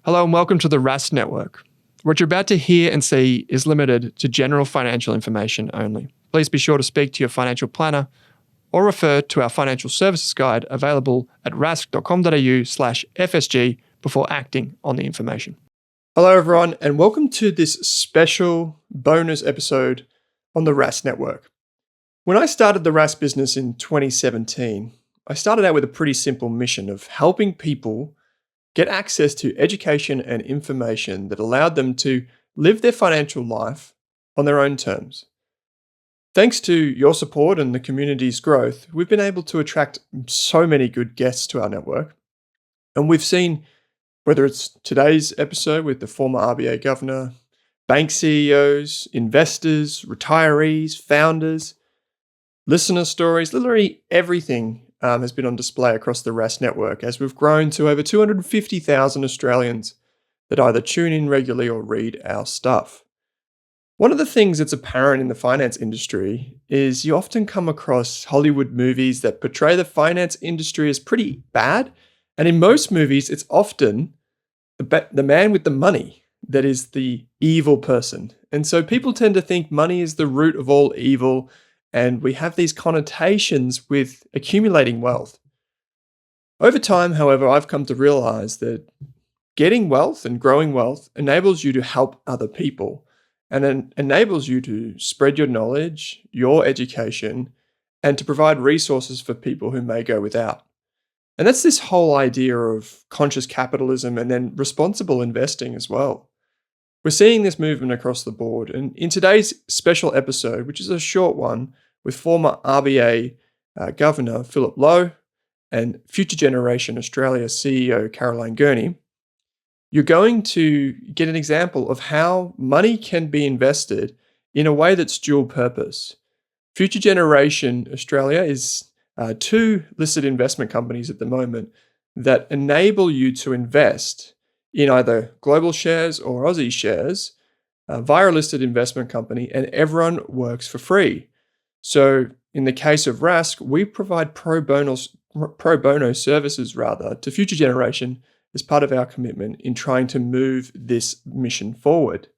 Hello and welcome to the Rask Network. What you're about to hear and see is limited to general financial information only. Please be sure to speak to your financial planner or refer to our financial services guide available at rask.com.au/FSG before acting on the information. Hello everyone and welcome to this special bonus episode on the Rask Network. When I started the Rask business in 2017, I started out with a pretty simple mission of helping people get access to education and information that allowed them to live their financial life on their own terms. Thanks to your support and the community's growth, we've been able to attract so many good guests to our network. And we've seen, whether it's today's episode with the former RBA governor, bank CEOs, investors, retirees, founders, listener stories, literally everything has been on display across the Rask network as we've grown to over 250,000 Australians that either tune in regularly or read our stuff. One of the things that's apparent in the finance industry is you often come across Hollywood movies that portray the finance industry as pretty bad. And in most movies, it's often the man with the money that is the evil person. And so people tend to think money is the root of all evil. And we have these connotations with accumulating wealth. Over time, however, I've come to realize that getting wealth and growing wealth enables you to help other people and then enables you to spread your knowledge, your education, and to provide resources for people who may go without. And that's this whole idea of conscious capitalism and then responsible investing as well. We're seeing this movement across the board. And in today's special episode, which is a short one, with former RBA Governor Philip Lowe and Future Generation Australia CEO Caroline Gurney, you're going to get an example of how money can be invested in a way that's dual purpose. Future Generation Australia is two listed investment companies at the moment that enable you to invest in either global shares or Aussie shares via a listed investment company, and everyone works for free. So in the case of Rask, we provide pro bono services to Future Generation as part of our commitment in trying to move this mission forward.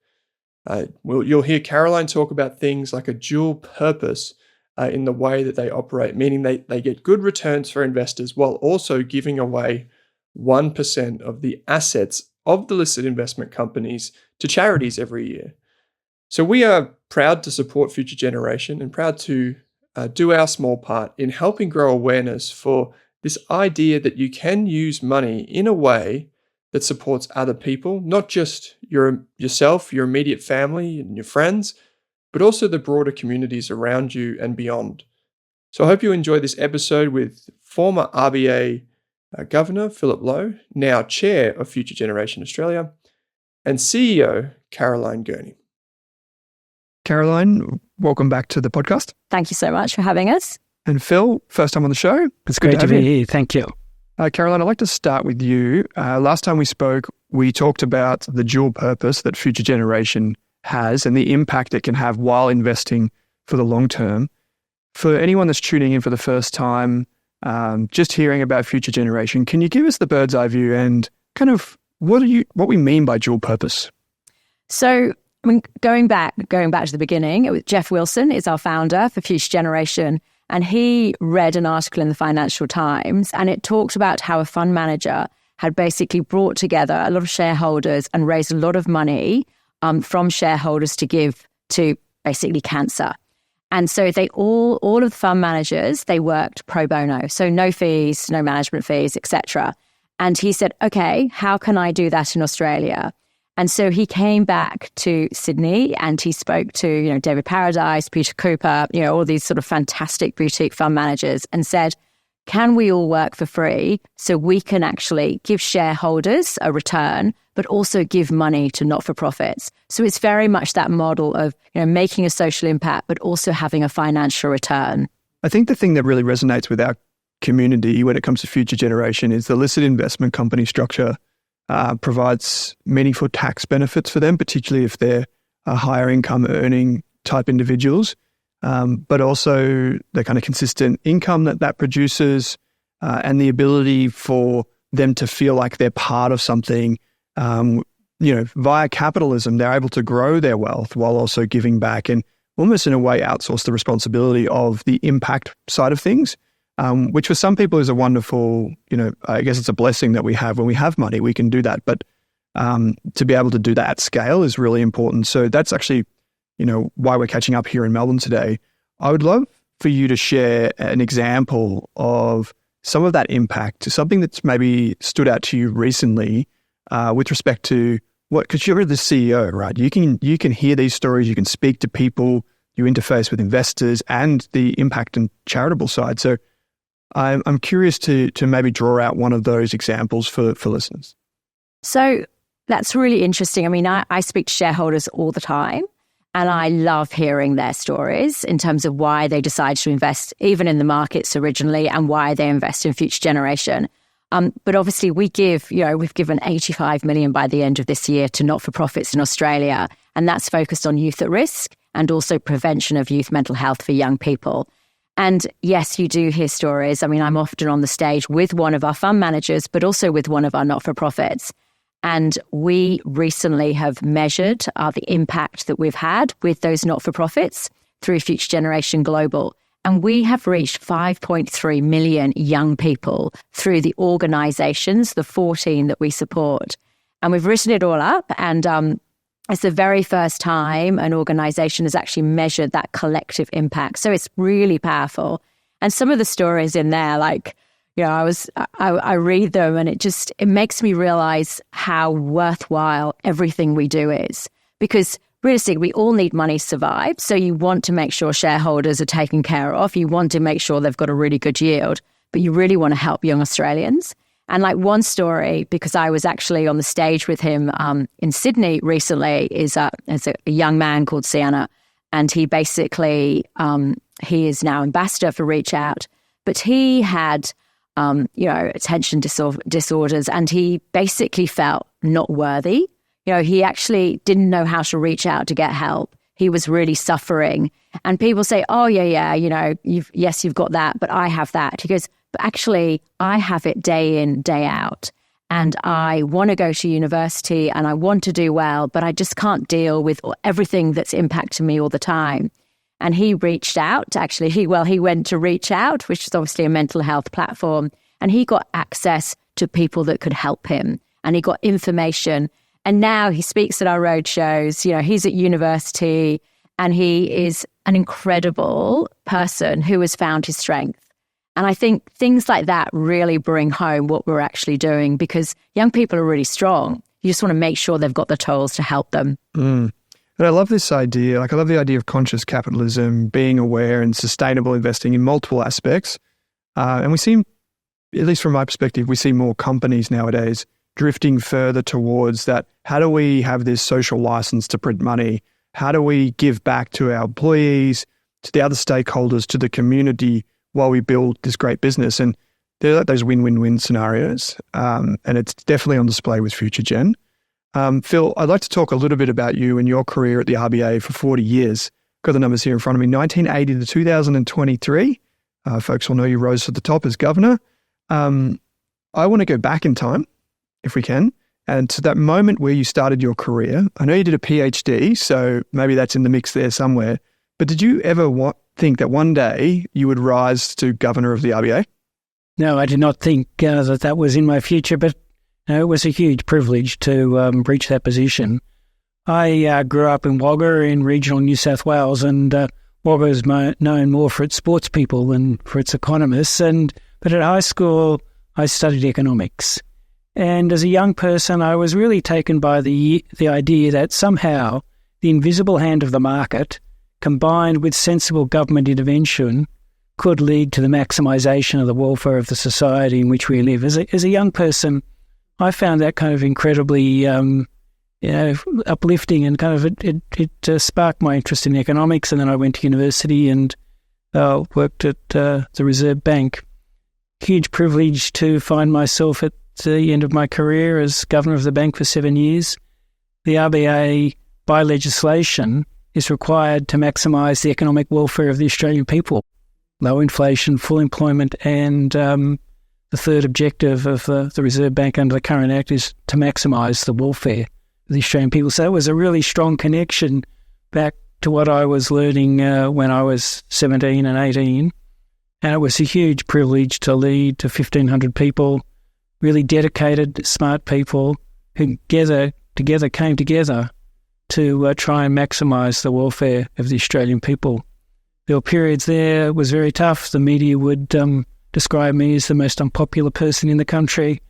You'll hear Caroline talk about things like a dual purpose in the way that they operate, meaning they get good returns for investors while also giving away 1% of the assets of the listed investment companies to charities every year. So we are proud to support Future Generation and proud to do our small part in helping grow awareness for this idea that you can use money in a way that supports other people, not just yourself, your immediate family and your friends, but also the broader communities around you and beyond. So I hope you enjoy this episode with former RBA Governor Philip Lowe, now Chair of Future Generation Australia, and CEO Caroline Gurney. Caroline, welcome back to the podcast. Thank you so much for having us. And Phil, first time on the show. It's great to be here. Thank you. Caroline, I'd like to start with you. Last time we spoke, we talked about the dual purpose that Future Generation has and the impact it can have while investing for the long term. For anyone that's tuning in for the first time, just hearing about Future Generation, can you give us the bird's eye view and kind of what we mean by dual purpose? So, going back to the beginning, Jeff Wilson is our founder for Future Generation, and he read an article in the Financial Times, and it talked about how a fund manager had basically brought together a lot of shareholders and raised a lot of money from shareholders to give to basically cancer. And so all of the fund managers, they worked pro bono, so no fees, no management fees, etc. And he said, okay, how can I do that in Australia? And so he came back to Sydney and he spoke to, David Paradise, Peter Cooper, all these sort of fantastic boutique fund managers and said, can we all work for free so we can actually give shareholders a return, but also give money to not-for-profits? So it's very much that model of, making a social impact, but also having a financial return. I think the thing that really resonates with our community when it comes to Future Generation is the listed investment company structure provides meaningful tax benefits for them, particularly if they're higher income earning type individuals, but also the kind of consistent income that produces and the ability for them to feel like they're part of something via capitalism, they're able to grow their wealth while also giving back and almost in a way outsource the responsibility of the impact side of things, which for some people is a wonderful, I guess it's a blessing that we have when we have money, we can do that. But to be able to do that at scale is really important. So that's actually, why we're catching up here in Melbourne today. I would love for you to share an example of some of that impact, something that's maybe stood out to you recently with respect to because you're the CEO, right? You can hear these stories, you can speak to people, you interface with investors and the impact and charitable side. So I'm curious to maybe draw out one of those examples for listeners. So that's really interesting. I mean, I speak to shareholders all the time, and I love hearing their stories in terms of why they decided to invest even in the markets originally and why they invest in Future Generation. But obviously we've given 85 million by the end of this year to not-for-profits in Australia, and that's focused on youth at risk and also prevention of youth mental health for young people. And yes, you do hear stories. I mean, I'm often on the stage with one of our fund managers, but also with one of our not-for-profits. And we recently have measured the impact that we've had with those not-for-profits through Future Generation Global. And we have reached 5.3 million young people through the organisations, the 14 that we support. And we've written it all up, and it's the very first time an organisation has actually measured that collective impact. So it's really powerful. And some of the stories in there, I read them and it makes me realise how worthwhile everything we do is. Because realistically, we all need money to survive. So you want to make sure shareholders are taken care of. You want to make sure they've got a really good yield, but you really want to help young Australians. And one story, because I was actually on the stage with him in Sydney recently, is a young man called Sienna. And he basically, he is now ambassador for Reach Out, but he had, attention disorders, and he basically felt not worthy. He actually didn't know how to reach out to get help. He was really suffering. And people say, oh, yeah, you've got that, but I have that. He goes, but actually, I have it day in, day out. And I want to go to university and I want to do well, but I just can't deal with everything that's impacting me all the time. And he reached out, actually. He went to Reach Out, which is obviously a mental health platform, and he got access to people that could help him. And he got information. And now he speaks at our road shows. He's at university, and he is an incredible person who has found his strength. And I think things like that really bring home what we're actually doing, because young people are really strong. You just want to make sure they've got the tools to help them. And I love this idea. I love the idea of conscious capitalism, being aware and sustainable investing in multiple aspects. And we seem, at least from my perspective, we see more companies nowadays drifting further towards that. How do we have this social license to print money? How do we give back to our employees, to the other stakeholders, to the community while we build this great business? And they're like those win-win-win scenarios. And it's definitely on display with Future Gen. Phil, I'd like to talk a little bit about you and your career at the RBA for 40 years. Got the numbers here in front of me, 1980 to 2023. Folks will know you rose to the top as governor. I want to go back in time, if we can, and to that moment where you started your career. I know you did a PhD, so maybe that's in the mix there somewhere. But did you ever think that one day you would rise to governor of the RBA? No, I did not think that was in my future, but it was a huge privilege to reach that position. I grew up in Wagga in regional New South Wales, and Wagga is known more for its sports people than for its economists. But at high school, I studied economics. And as a young person, I was really taken by the idea that somehow the invisible hand of the market, combined with sensible government intervention, could lead to the maximisation of the welfare of the society in which we live. As a young person, I found that kind of incredibly uplifting, and kind of it sparked my interest in economics. And then I went to university and worked at the Reserve Bank. Huge privilege to find myself at the end of my career as governor of the bank for 7 years. The RBA, by legislation, is required to maximise the economic welfare of the Australian people. Low inflation, full employment, and the the third objective of the Reserve Bank under the current Act is to maximise the welfare of the Australian people. So it was a really strong connection back to what I was learning when I was 17 and 18. And it was a huge privilege to lead to 1,500 people, really dedicated, smart people who came together to try and maximise the welfare of the Australian people. There were periods there, it was very tough. The media would describe me as the most unpopular person in the country.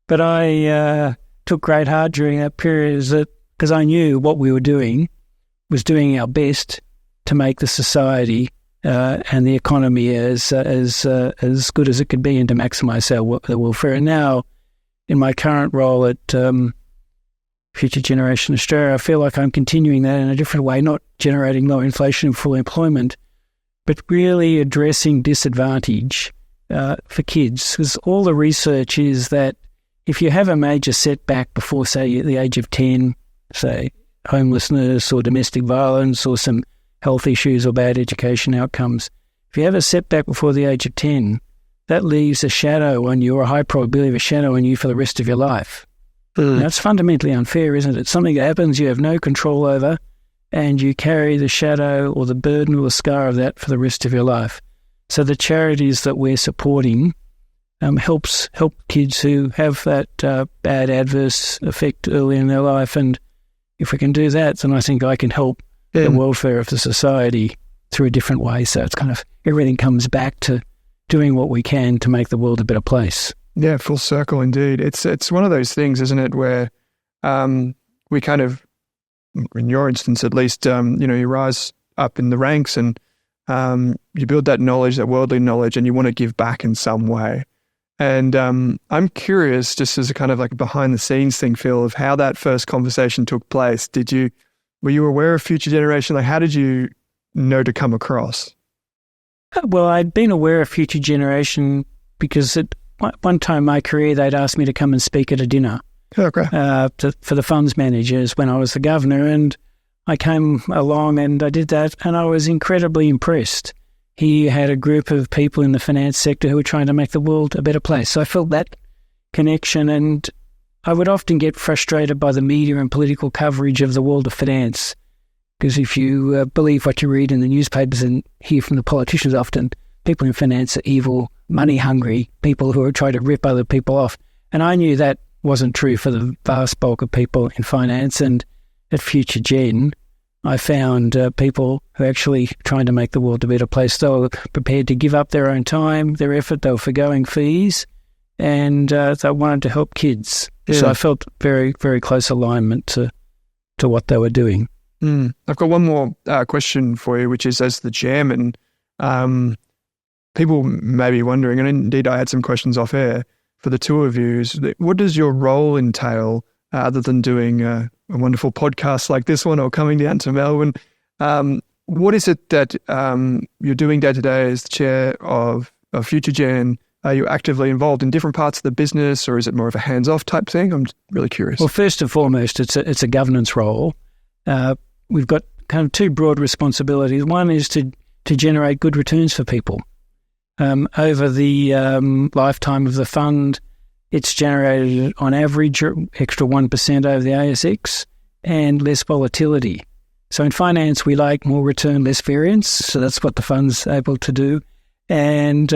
But I took great heart during that period because I knew what we were doing was doing our best to make the society and the economy as good as it could be and to maximise the welfare. And now, in my current role at Future Generation Australia, I feel like I'm continuing that in a different way, not generating low inflation and full employment, but really addressing disadvantage for kids. Because all the research is that if you have a major setback before, say, the age of 10, say, homelessness or domestic violence or some health issues or bad education outcomes, if you have a setback before the age of 10, that leaves a shadow on you, or a high probability of a shadow on you for the rest of your life. Now, it's fundamentally unfair, isn't it? Something that happens you have no control over, and you carry the shadow or the burden or the scar of that for the rest of your life. So the charities that we're supporting help kids who have that bad adverse effect early in their life. And if we can do that, then I think I can help the welfare of the society through a different way. So it's kind of everything comes back to doing what we can to make the world a better place. Yeah, full circle indeed. It's one of those things, isn't it, where we kind of, in your instance at least, you rise up in the ranks and you build that knowledge, that worldly knowledge, and you want to give back in some way. And I'm curious, just as a kind of like behind the scenes thing, Phil, of how that first conversation took place. Were you aware of Future Generation? Like, how did you know to come across? Well, I'd been aware of Future Generation because at one time in my career, they'd asked me to come and speak at a dinner for the funds managers when I was the governor. And I came along and I did that, and I was incredibly impressed. He had a group of people in the finance sector who were trying to make the world a better place. So I felt that connection, and I would often get frustrated by the media and political coverage of the world of finance, because if you believe what you read in the newspapers and hear from the politicians, often people in finance are evil, money-hungry, people who are trying to rip other people off. And I knew that wasn't true for the vast bulk of people in finance. And at Future Gen, I found people who are actually trying to make the world a better place. They were prepared to give up their own time, their effort, they were forgoing fees, and they wanted to help kids. Yeah. So I felt very, very close alignment to what they were doing. I've got one more question for you, which is, as the chairman, people may be wondering, and indeed I had some questions off air for the two of you, is what does your role entail other than doing a wonderful podcast like this one or coming down to Melbourne? What is it that you're doing day to day as the chair of Future Gen? Are you actively involved in different parts of the business, or is it more of a hands-off type thing? I'm really curious. Well, first and foremost, it's a governance role. We've got kind of two broad responsibilities. One is to generate good returns for people. Over the lifetime of the fund, it's generated on average extra 1% over the ASX and less volatility. So in finance, we like more return, less variance. So that's what the fund's able to do. And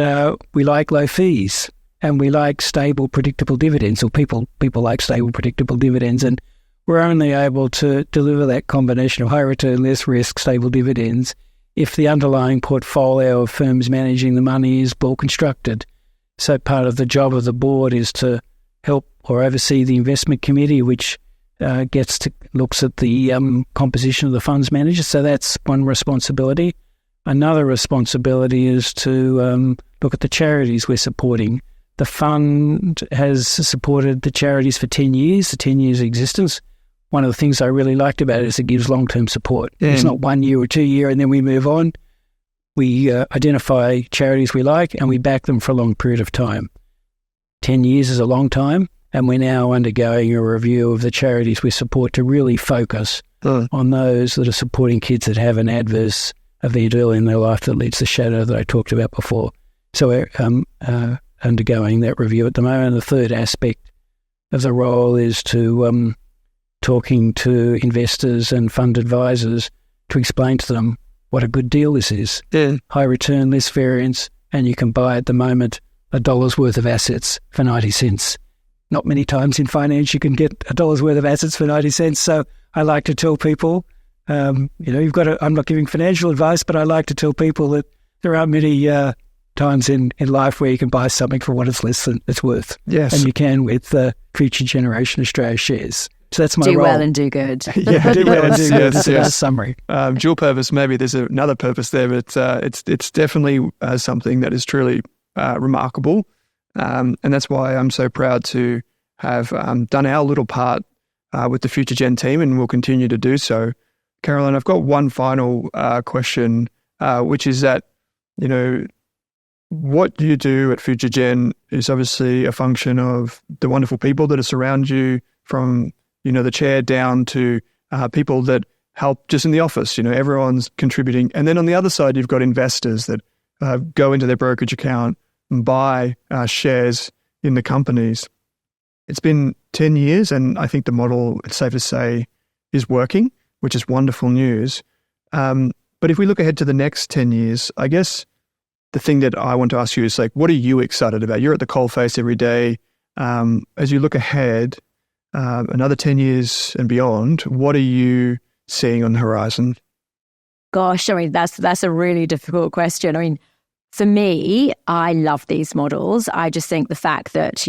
we like low fees, and we like stable, predictable dividends, or people like stable, predictable dividends. And we're only able to deliver that combination of high return, less risk, stable dividends if the underlying portfolio of firms managing the money is well constructed. So part of the job of the board is to help or oversee the investment committee, which looks at the composition of the funds manager. So that's one responsibility. Another responsibility is to look at the charities we're supporting. The fund has supported the charities for 10 years, the 10 years of existence. One of the things I really liked about it is it gives long-term support. It's not 1 year or 2 year and then we move on. We identify charities we like and we back them for a long period of time. 10 years is a long time, and we're now undergoing a review of the charities we support to really focus on those that are supporting kids that have an adverse event early in their life that leads to the shadow that I talked about before. So undergoing that review at the moment. The third aspect of the role is to talking to investors and fund advisors to explain to them what a good deal this is. Yeah. High return, less variance, and you can buy at the moment $1 worth of assets for 90 cents. Not many times in finance you can get $1 worth of assets for 90 cents. So I like to tell people, I'm not giving financial advice, but I like to tell people that there are many times in life where you can buy something for what it's less than it's worth. Yes. And you can with Future Generation Australia shares. So that's my do role. well and do good. Yeah, do well and do good. That's a summary. Dual purpose, maybe there's another purpose there, but it's definitely something that is truly remarkable. And that's why I'm so proud to have done our little part with the Future Gen team, and we'll continue to do so. Caroline, I've got one final question, which is that, what you do at Future Gen is obviously a function of the wonderful people that are surround you, from the chair down to people that help just in the office. Everyone's contributing. And then on the other side, you've got investors that go into their brokerage account and buy shares in the companies. It's been 10 years, and I think the model, it's safe to say, is working, which is wonderful news. But if we look ahead to the next 10 years, I guess the thing that I want to ask you is, what are you excited about? You're at the coalface every day. As you look ahead, another 10 years and beyond, what are you seeing on the horizon? Gosh, that's a really difficult question. For me, I love these models. I just think the fact that,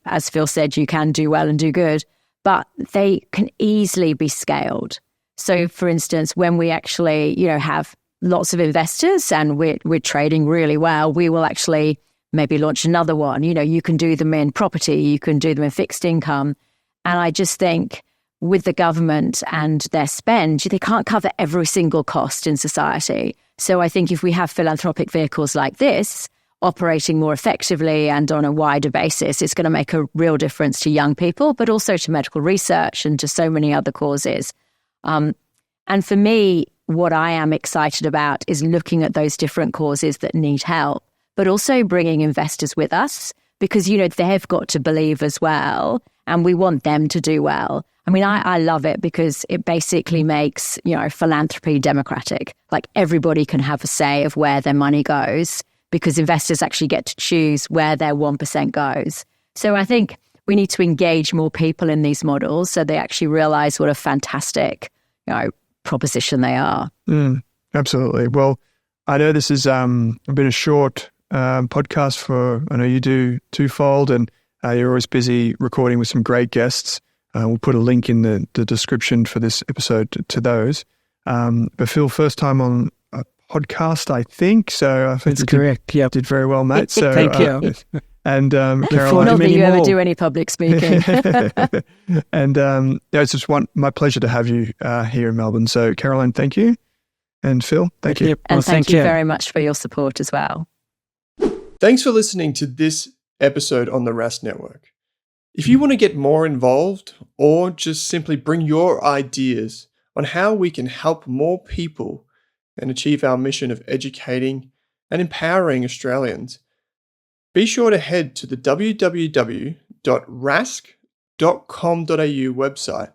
as Phil said, you can do well and do good, but they can easily be scaled. So, for instance, when we actually, have lots of investors and we're trading really well, we will actually maybe launch another one. You can do them in property, you can do them in fixed income. And I just think with the government and their spend, they can't cover every single cost in society. So I think if we have philanthropic vehicles like this operating more effectively and on a wider basis, it's going to make a real difference to young people, but also to medical research and to so many other causes. And for me, what I am excited about is looking at those different causes that need help, but also bringing investors with us, because, they've got to believe as well, and we want them to do well. I love it because it basically makes, philanthropy democratic. Everybody can have a say of where their money goes, because investors actually get to choose where their 1% goes. So I think we need to engage more people in these models so they actually realize what a fantastic, proposition they are. Absolutely. Well, I know this has been a short podcast I know you do twofold, and you're always busy recording with some great guests. We'll put a link in the description for this episode to those. But Phil, first time on a podcast, I think. So I think that's correct. Yeah, did very well, mate. So thank you. And Caroline, not that you ever do any public speaking. And it's just my pleasure to have you here in Melbourne. So Caroline, thank you, and Phil, thank you. And thank you very much for your support as well. Thanks for listening to this episode on the Rask Network. If you want to get more involved, or just simply bring your ideas on how we can help more people and achieve our mission of educating and empowering Australians, be sure to head to the www.rask.com.au website,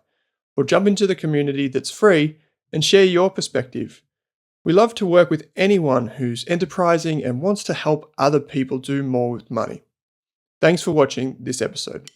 or jump into the community that's free and share your perspective. We love to work with anyone who's enterprising and wants to help other people do more with money. Thanks for watching this episode.